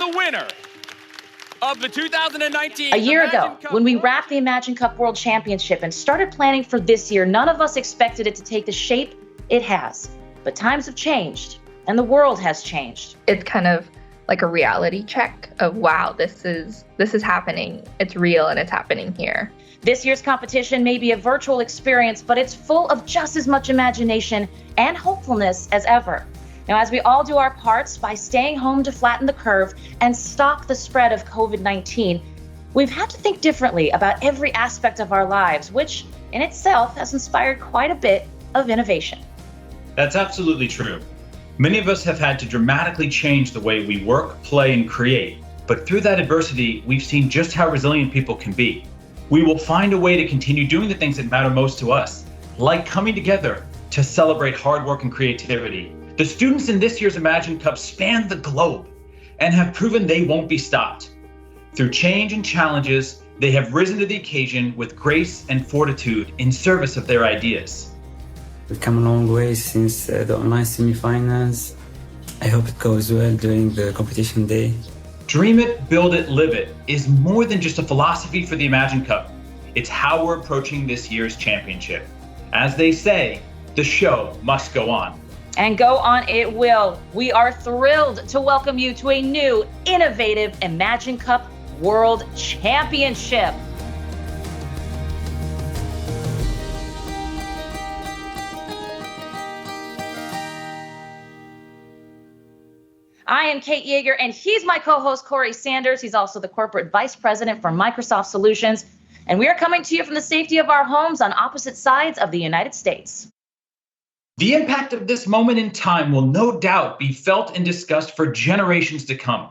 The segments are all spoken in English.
the winner of the 2019 A year Imagine ago, Cup when we World wrapped the Imagine Cup World Championship and started planning for this year, none of us expected it to take the shape it has. But times have changed, and the world has changed. It's kind of like a reality check of, wow, this is happening. It's real and it's happening here. This year's competition may be a virtual experience, but it's full of just as much imagination and hopefulness as ever. Now, as we all do our parts by staying home to flatten the curve and stop the spread of COVID-19, we've had to think differently about every aspect of our lives, which in itself has inspired quite a bit of innovation. That's absolutely true. Many of us have had to dramatically change the way we work, play, and create. But through that adversity, we've seen just how resilient people can be. We will find a way to continue doing the things that matter most to us, like coming together to celebrate hard work and creativity. The students in this year's Imagine Cup span the globe and have proven they won't be stopped. Through change and challenges, they have risen to the occasion with grace and fortitude in service of their ideas. We've come a long way since the online semifinals. I hope it goes well during the competition day. Dream it, build it, live it is more than just a philosophy for the Imagine Cup. It's how we're approaching this year's championship. As they say, the show must go on. And go on it will. We are thrilled to welcome you to a new, innovative Imagine Cup World Championship. I am Kate Yeager, and he's my co-host, Corey Sanders. He's also the corporate vice president for Microsoft Solutions. And we are coming to you from the safety of our homes on opposite sides of the United States. The impact of this moment in time will no doubt be felt and discussed for generations to come.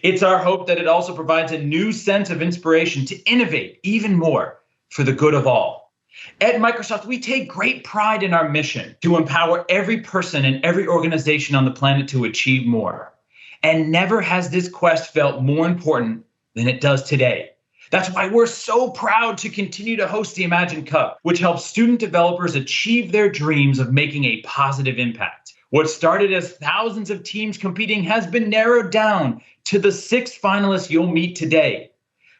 It's our hope that it also provides a new sense of inspiration to innovate even more for the good of all. At Microsoft, we take great pride in our mission to empower every person and every organization on the planet to achieve more. And never has this quest felt more important than it does today. That's why we're so proud to continue to host the Imagine Cup, which helps student developers achieve their dreams of making a positive impact. What started as thousands of teams competing has been narrowed down to the 6 finalists you'll meet today.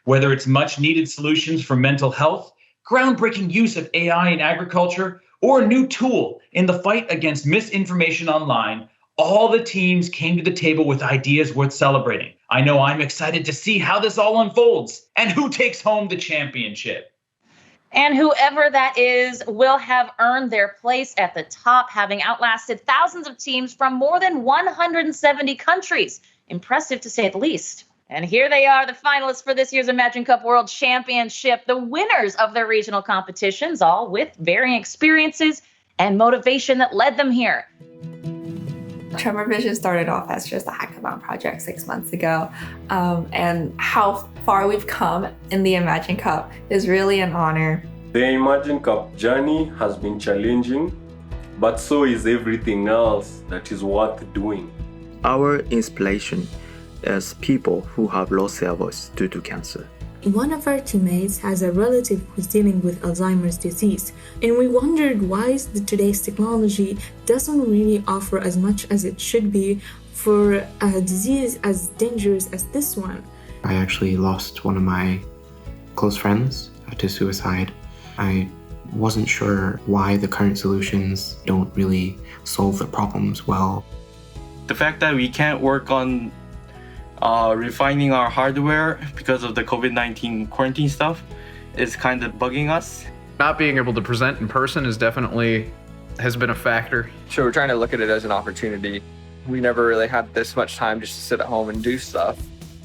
Whether it's much needed solutions for mental health, groundbreaking use of AI in agriculture, or a new tool in the fight against misinformation online, all the teams came to the table with ideas worth celebrating. I know I'm excited to see how this all unfolds and who takes home the championship. And whoever that is will have earned their place at the top, having outlasted thousands of teams from more than 170 countries. Impressive to say the least. And here they are, the finalists for this year's Imagine Cup World Championship, the winners of their regional competitions, all with varying experiences and motivation that led them here. Tremor Vision started off as just a hackathon project 6 months ago, and how far we've come in the Imagine Cup is really an honor. The Imagine Cup journey has been challenging, but so is everything else that is worth doing. Our inspiration is people who have lost their voice due to cancer. One of our teammates has a relative who's dealing with Alzheimer's disease, and we wondered why today's technology doesn't really offer as much as it should be for a disease as dangerous as this one. I actually lost one of my close friends to suicide. I wasn't sure why the current solutions don't really solve the problems well. The fact that we can't work on refining our hardware because of the COVID-19 quarantine stuff is kind of bugging us. Not being able to present in person has been a factor. So we're trying to look at it as an opportunity. We never really had this much time just to sit at home and do stuff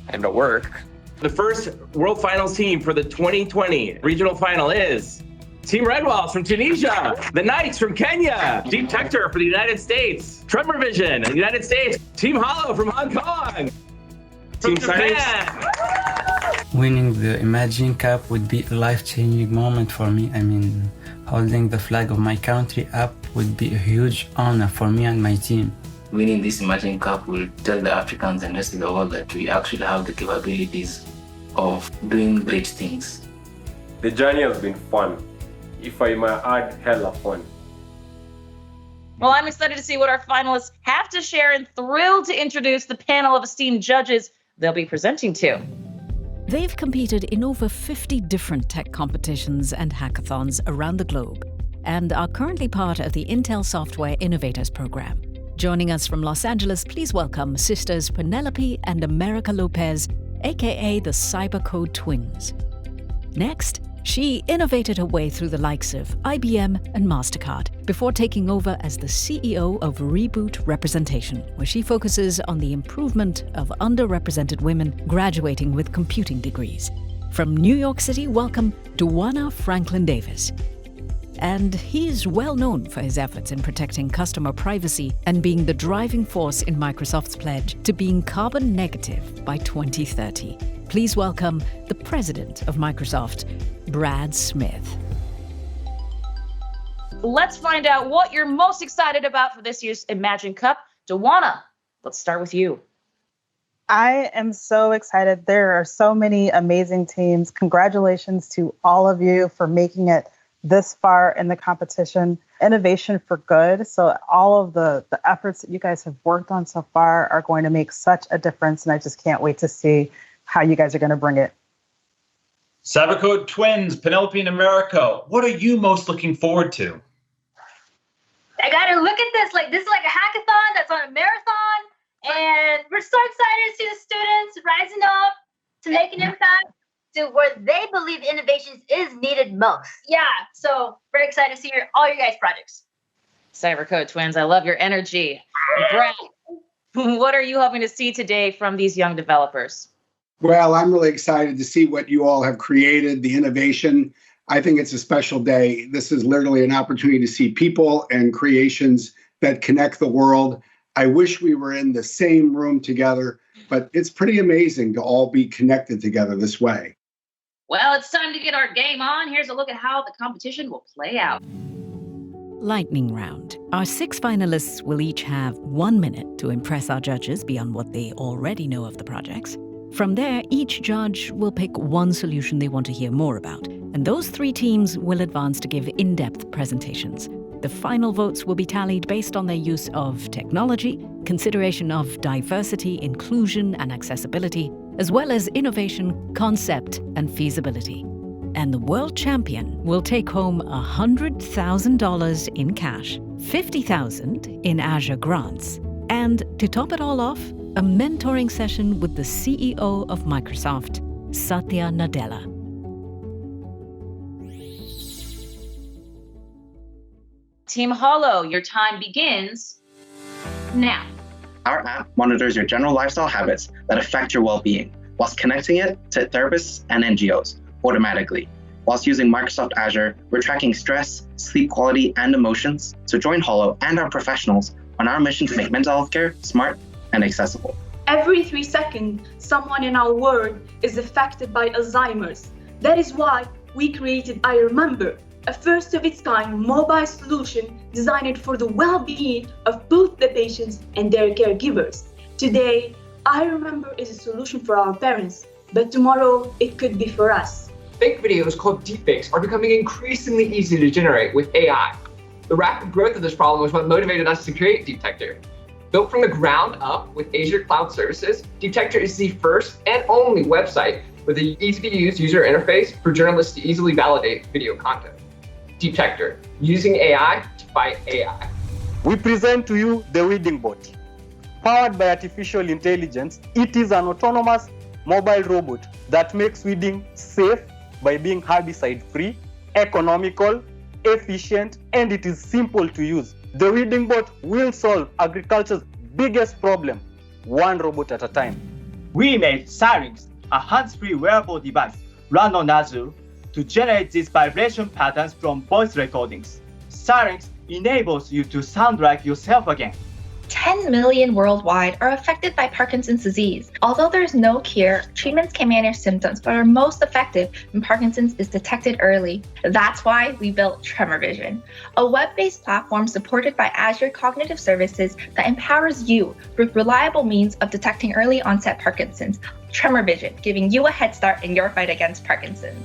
and to work. The first World Finals team for the 2020 regional final is Team Red Walls from Tunisia, the Knights from Kenya, Deeptector for the United States, Tremor Vision in the United States, Team Hollo from Hong Kong, Team Syrinx. Winning the Imagine Cup would be a life-changing moment for me. I mean, holding the flag of my country up would be a huge honor for me and my team. Winning this Imagine Cup will tell the Africans and the rest of the world that we actually have the capabilities of doing great things. The journey has been fun. If I might add, hella fun. Well, I'm excited to see what our finalists have to share and thrilled to introduce the panel of esteemed judges they'll be presenting to. They've competed in over 50 different tech competitions and hackathons around the globe and are currently part of the Intel Software Innovators Program. Joining us from Los Angeles, please welcome sisters Penelope and America Lopez, aka the CyberCode Twins. Next, she innovated her way through the likes of IBM and MasterCard before taking over as the CEO of Reboot Representation, where she focuses on the improvement of underrepresented women graduating with computing degrees. From New York City, welcome Dwana Franklin-Davis. And he's well known for his efforts in protecting customer privacy and being the driving force in Microsoft's pledge to being carbon negative by 2030. Please welcome the president of Microsoft, Brad Smith. Let's find out what you're most excited about for this year's Imagine Cup. Dwana, let's start with you. I am so excited. There are so many amazing teams. Congratulations to all of you for making it this far in the competition. Innovation for good. So all of the efforts that you guys have worked on so far are going to make such a difference. And I just can't wait to see how you guys are going to bring it. CyberCode Twins, Penelope and America, what are you most looking forward to? I gotta look at this. This is like a hackathon that's on a marathon. And we're so excited to see the students rising up to make an impact to where they believe innovation is needed most. Yeah, so very excited to see all your guys' projects. CyberCode Twins, I love your energy. Brad, what are you hoping to see today from these young developers? Well, I'm really excited to see what you all have created, the innovation. I think it's a special day. This is literally an opportunity to see people and creations that connect the world. I wish we were in the same room together, but it's pretty amazing to all be connected together this way. Well, it's time to get our game on. Here's a look at how the competition will play out. Lightning round. Our 6 finalists will each have 1 minute to impress our judges beyond what they already know of the projects. From there, each judge will pick one solution they want to hear more about, and those 3 teams will advance to give in-depth presentations. The final votes will be tallied based on their use of technology, consideration of diversity, inclusion, and accessibility, as well as innovation, concept, and feasibility. And the world champion will take home $100,000 in cash, $50,000 in Azure grants, and to top it all off, a mentoring session with the CEO of Microsoft, Satya Nadella. Team Hollo, your time begins now. Our app monitors your general lifestyle habits that affect your well-being, whilst connecting it to therapists and NGOs automatically. Whilst using Microsoft Azure, we're tracking stress, sleep quality, and emotions. So join Hollo and our professionals on our mission to make mental health care smart and accessible. Every 3 seconds, someone in our world is affected by Alzheimer's. That is why we created I Remember, a first-of-its-kind mobile solution designed for the well-being of both the patients and their caregivers. Today, I Remember is a solution for our parents, but tomorrow it could be for us. Fake videos called deepfakes are becoming increasingly easy to generate with AI. The rapid growth of this problem was what motivated us to create Deeptector. Built from the ground up with Azure Cloud Services, Deeptector is the first and only website with an easy-to-use user interface for journalists to easily validate video content. Deeptector, using AI to fight AI. We present to you the Weeding Bot. Powered by artificial intelligence, it is an autonomous mobile robot that makes weeding safe by being herbicide-free, economical, efficient, and it is simple to use. The Weeding Bot will solve agriculture's biggest problem, one robot at a time. We made Syrinx, a hands-free wearable device run on Azure, to generate these vibration patterns from voice recordings. Syrinx enables you to sound like yourself again. 10 million worldwide are affected by Parkinson's disease. Although there's no cure, treatments can manage symptoms but are most effective when Parkinson's is detected early. That's why we built Tremor Vision, a web-based platform supported by Azure Cognitive Services that empowers you with reliable means of detecting early onset Parkinson's. Tremor Vision, giving you a head start in your fight against Parkinson's.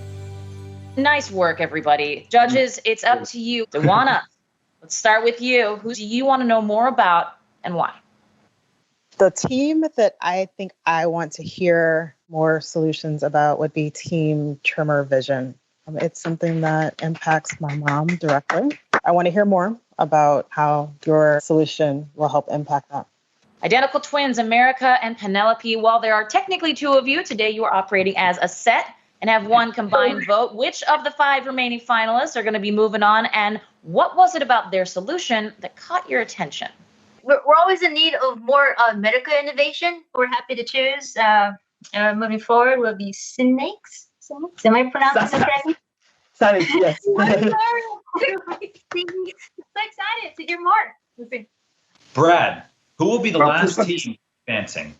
Nice work, everybody. Judges, it's up to you. Dwana, let's start with you. Who do you want to know more about and why? The team that I think I want to hear more solutions about would be Team Tremor Vision. It's something that impacts my mom directly. I want to hear more about how your solution will help impact that. Identical twins, America and Penelope. While there are technically two of you, today you are operating as a set and have one combined vote. Which of the 5 remaining finalists are going to be moving on, and what was it about their solution that caught your attention? We're always in need of more medical innovation. We're happy to choose. Moving forward will be Syrinx. Am I pronouncing it correctly? Syrinx, yes. I'm sorry. So excited to hear more. Brad, who will be the last team advancing?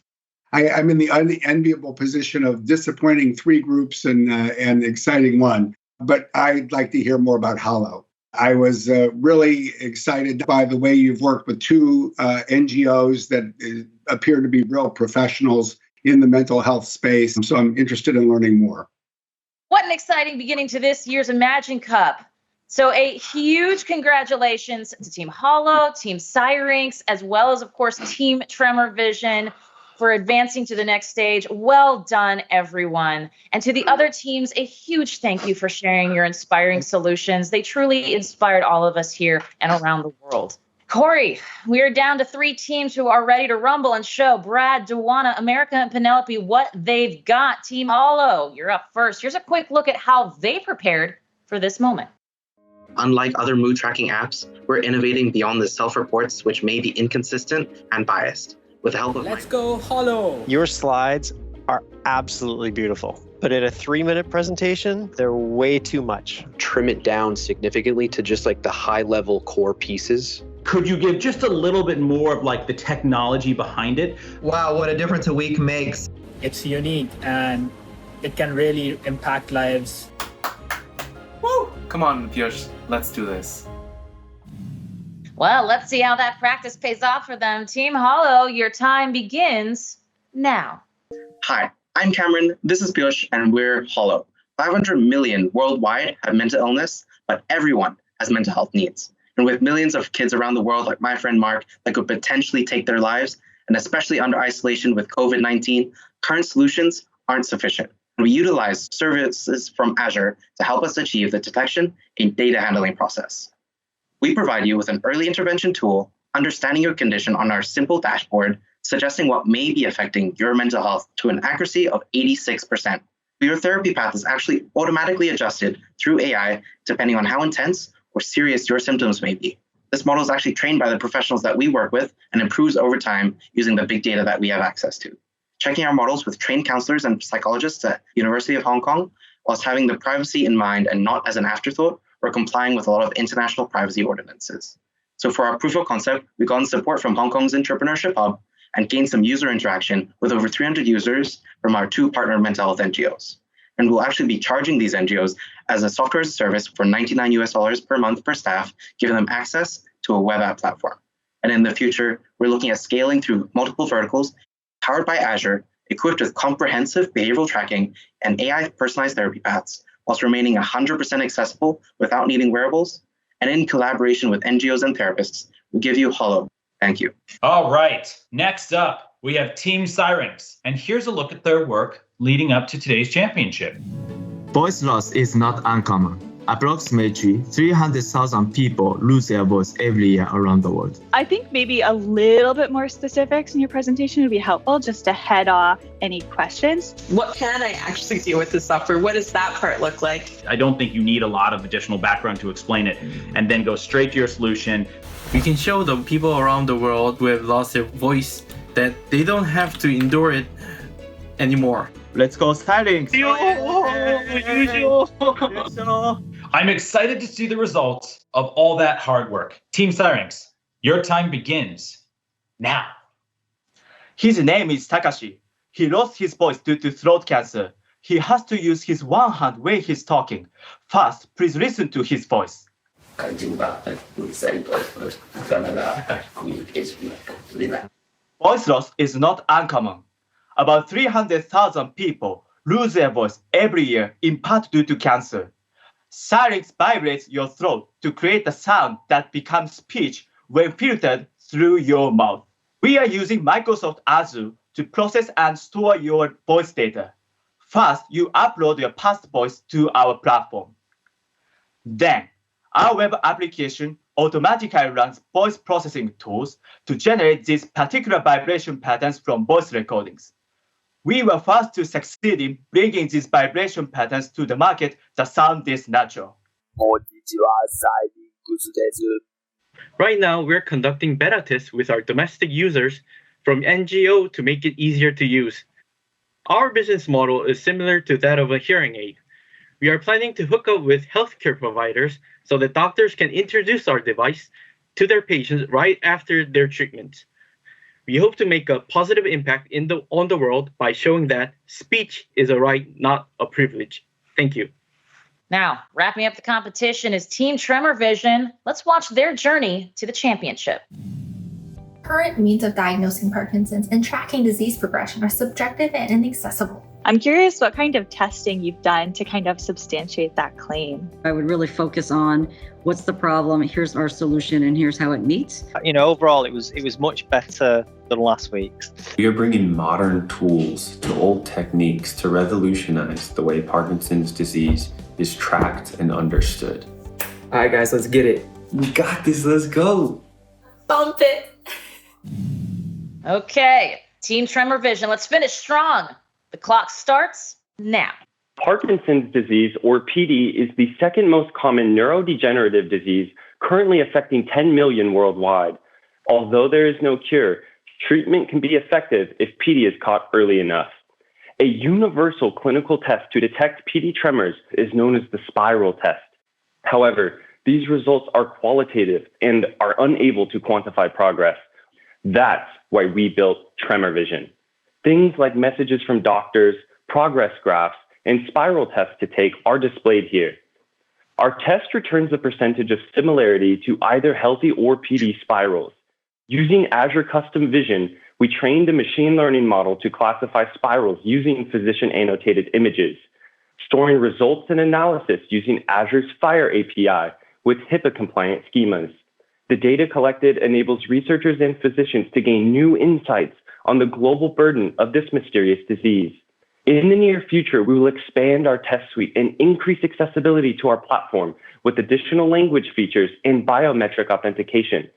I'm in the unenviable position of disappointing 3 groups and exciting one, but I'd like to hear more about Hollo. I was really excited by the way you've worked with 2 NGOs that appear to be real professionals in the mental health space. So I'm interested in learning more. What an exciting beginning to this year's Imagine Cup. So a huge congratulations to Team Hollo, Team Syrinx, as well as, of course, Team Tremor Vision for advancing to the next stage. Well done, everyone. And to the other teams, a huge thank you for sharing your inspiring solutions. They truly inspired all of us here and around the world. Corey, we are down to 3 teams who are ready to rumble and show Brad, Dwana, America, and Penelope what they've got. Team Hollo, you're up first. Here's a quick look at how they prepared for this moment. Unlike other mood tracking apps, we're innovating beyond the self-reports, which may be inconsistent and biased. With the help of Let's go, Hollo! Your slides are absolutely beautiful. But in a 3-minute presentation, they're way too much. Trim it down significantly to just like the high-level core pieces. Could you give just a little bit more of like the technology behind it? Wow, what a difference a week makes. It's unique and it can really impact lives. Woo! Come on, Piyush, let's do this. Well, let's see how that practice pays off for them. Team Hollo, your time begins now. Hi, I'm Cameron, this is Piyush, and we're Hollo. 500 million worldwide have mental illness, but everyone has mental health needs. And with millions of kids around the world, like my friend Mark, that could potentially take their lives, and especially under isolation with COVID-19, current solutions aren't sufficient. And we utilize services from Azure to help us achieve the detection and data handling process. We provide you with an early intervention tool, understanding your condition on our simple dashboard, suggesting what may be affecting your mental health to an accuracy of 86%. Your therapy path is actually automatically adjusted through AI, depending on how intense or serious your symptoms may be. This model is actually trained by the professionals that we work with and improves over time using the big data that we have access to. Checking our models with trained counselors and psychologists at University of Hong Kong, whilst having the privacy in mind and not as an afterthought, or complying with a lot of international privacy ordinances. So for our proof of concept, we got support from Hong Kong's Entrepreneurship Hub and gained some user interaction with over 300 users from our 2 partner mental health NGOs. And we'll actually be charging these NGOs as a software as a service for $99 per month per staff, giving them access to a web app platform. And in the future, we're looking at scaling through multiple verticals, powered by Azure, equipped with comprehensive behavioral tracking and AI personalized therapy paths, whilst remaining 100% accessible without needing wearables, and in collaboration with NGOs and therapists, we give you Hollo. Thank you. All right, next up, we have Team Syrinx, and here's a look at their work leading up to today's championship. Voice loss is not uncommon. Approximately 300,000 people lose their voice every year around the world. I think maybe a little bit more specifics in your presentation would be helpful just to head off any questions. What can I actually do with the software? What does that part look like? I don't think you need a lot of additional background to explain it, and then go straight to your solution. We can show the people around the world who have lost their voice that they don't have to endure it anymore. Let's go, Syrinx! I'm excited to see the results of all that hard work. Team Syrinx, your time begins now. His name is Takashi. He lost his voice due to throat cancer. He has to use his one hand when he's talking. First, please listen to his voice. Voice loss is not uncommon. About 300,000 people lose their voice every year, in part due to cancer. Syrinx vibrates your throat to create a sound that becomes speech when filtered through your mouth. We are using Microsoft Azure to process and store your voice data. First, you upload your past voice to our platform. Then, our web application automatically runs voice processing tools to generate these particular vibration patterns from voice recordings. We were first to succeed in bringing these vibration patterns to the market that sound this natural. Right now, we're conducting beta tests with our domestic users from NGO to make it easier to use. Our business model is similar to that of a hearing aid. We are planning to hook up with healthcare providers so that doctors can introduce our device to their patients right after their treatment. We hope to make a positive impact on the world by showing that speech is a right, not a privilege. Thank you. Now, wrapping up the competition is Team Tremor Vision. Let's watch their journey to the championship. Current means of diagnosing Parkinson's and tracking disease progression are subjective and inaccessible. I'm curious what kind of testing you've done to kind of substantiate that claim. I would really focus on what's the problem, here's our solution, and here's how it meets. Overall, it was much better than last week's. We are bringing modern tools to old techniques to revolutionize the way Parkinson's disease is tracked and understood. All right, guys, let's get it. We got this. Let's go. Bump it. Okay, Team Tremor Vision, let's finish strong. The clock starts now. Parkinson's disease, or PD, is the second most common neurodegenerative disease currently affecting 10 million worldwide. Although there is no cure, treatment can be effective if PD is caught early enough. A universal clinical test to detect PD tremors is known as the spiral test. However, these results are qualitative and are unable to quantify progress. That's why we built Tremor Vision. Things like messages from doctors, progress graphs, and spiral tests to take are displayed here. Our test returns a percentage of similarity to either healthy or PD spirals. Using Azure Custom Vision, we trained a machine learning model to classify spirals using physician-annotated images, storing results and analysis using Azure's FHIR API with HIPAA-compliant schemas. The data collected enables researchers and physicians to gain new insights on the global burden of this mysterious disease. In the near future, we will expand our test suite and increase accessibility to our platform with additional language features and biometric authentication.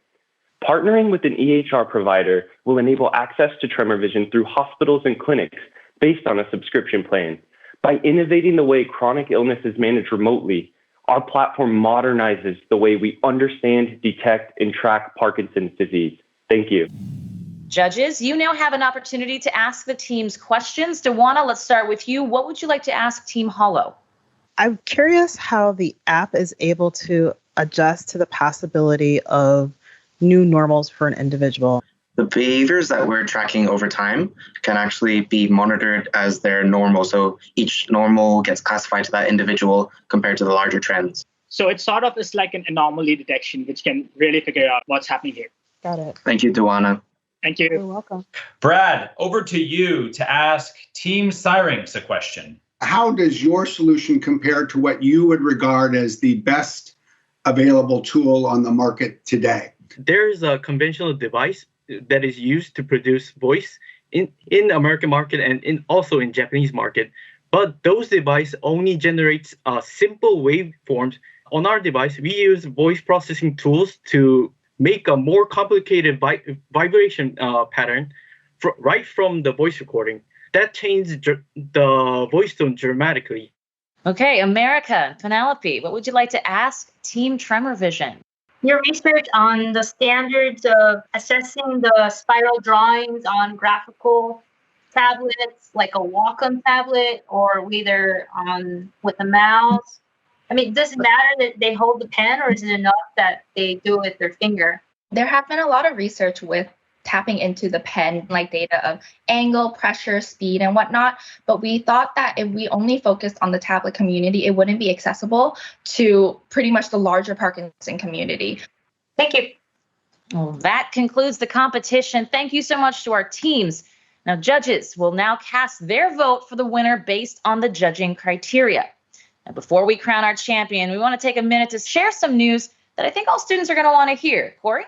Partnering with an EHR provider will enable access to Tremor Vision through hospitals and clinics based on a subscription plan. By innovating the way chronic illness is managed remotely, our platform modernizes the way we understand, detect, and track Parkinson's disease. Thank you. Judges, you now have an opportunity to ask the teams questions. Dwana, let's start with you. What would you like to ask Team Hollo? I'm curious how the app is able to adjust to the possibility of new normals for an individual. The behaviors that we're tracking over time can actually be monitored as their normal. So each normal gets classified to that individual compared to the larger trends. So it sort of is like an anomaly detection, which can really figure out what's happening here. Got it. Thank you, Dwana. Thank you. You're welcome. Brad, over to you to ask Team Syrinx a question. How does your solution compare to what you would regard as the best available tool on the market today? There's a conventional device that is used to produce voice in American market and also in Japanese market. But those devices only generates simple waveforms. On our device, we use voice processing tools to make a more complicated vibration pattern right from the voice recording. That changed the voice tone dramatically. Okay, America, Penelope, what would you like to ask Team Tremor Vision? Your research on the standards of assessing the spiral drawings on graphical tablets, like a Wacom tablet, or either with a mouse. I mean, does it matter that they hold the pen, or is it enough that they do it with their finger? There have been a lot of research with tapping into the pen, like data of angle, pressure, speed, and whatnot. But we thought that if we only focused on the tablet community, it wouldn't be accessible to pretty much the larger Parkinson community. Thank you. Well, that concludes the competition. Thank you so much to our teams. Now, judges will now cast their vote for the winner based on the judging criteria. Now, before we crown our champion, we want to take a minute to share some news that I think all students are going to want to hear. Corey?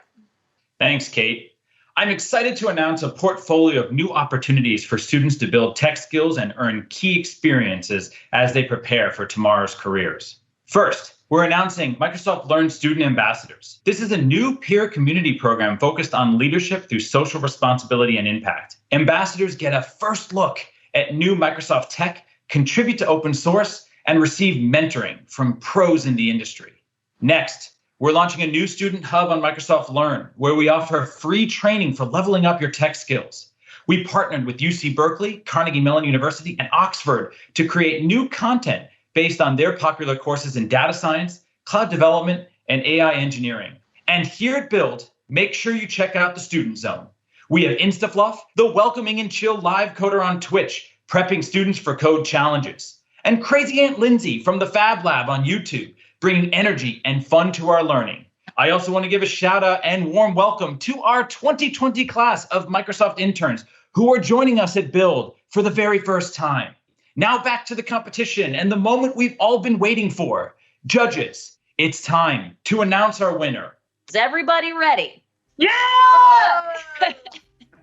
Thanks, Kate. I'm excited to announce a portfolio of new opportunities for students to build tech skills and earn key experiences as they prepare for tomorrow's careers. First, we're announcing Microsoft Learn Student Ambassadors. This is a new peer community program focused on leadership through social responsibility and impact. Ambassadors get a first look at new Microsoft tech, contribute to open source, and receive mentoring from pros in the industry. Next, we're launching a new student hub on Microsoft Learn, where we offer free training for leveling up your tech skills. We partnered with UC Berkeley, Carnegie Mellon University, and Oxford to create new content based on their popular courses in data science, cloud development, and AI engineering. And here at Build, make sure you check out the Student Zone. We have InstaFluff, the welcoming and chill live coder on Twitch, prepping students for code challenges. And Crazy Aunt Lindsay from the Fab Lab on YouTube, bringing energy and fun to our learning. I also want to give a shout out and warm welcome to our 2020 class of Microsoft interns who are joining us at Build for the very first time. Now back to the competition and the moment we've all been waiting for. Judges, it's time to announce our winner. Is everybody ready? Yeah!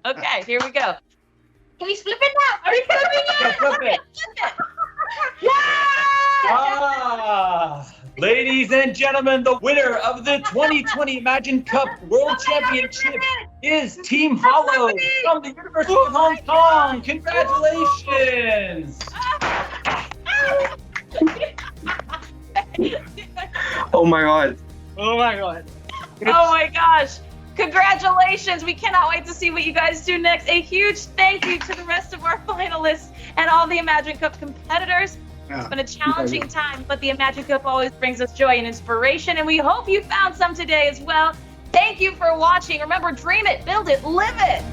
Okay, here we go. Can we flip it now? Are we flipping it? Yeah, flip it. Ladies and gentlemen, the winner of the 2020 Imagine Cup World Championship is Team Hollo from the University of Hong Kong. Congratulations! Oh my God. Oh my God. Oh my gosh. Congratulations. We cannot wait to see what you guys do next. A huge thank you to the rest of our finalists and all the Imagine Cup competitors. It's been a challenging time, but the Imagine Cup always brings us joy and inspiration, and we hope you found some today as well. Thank you for watching. Remember, dream it, build it, live it.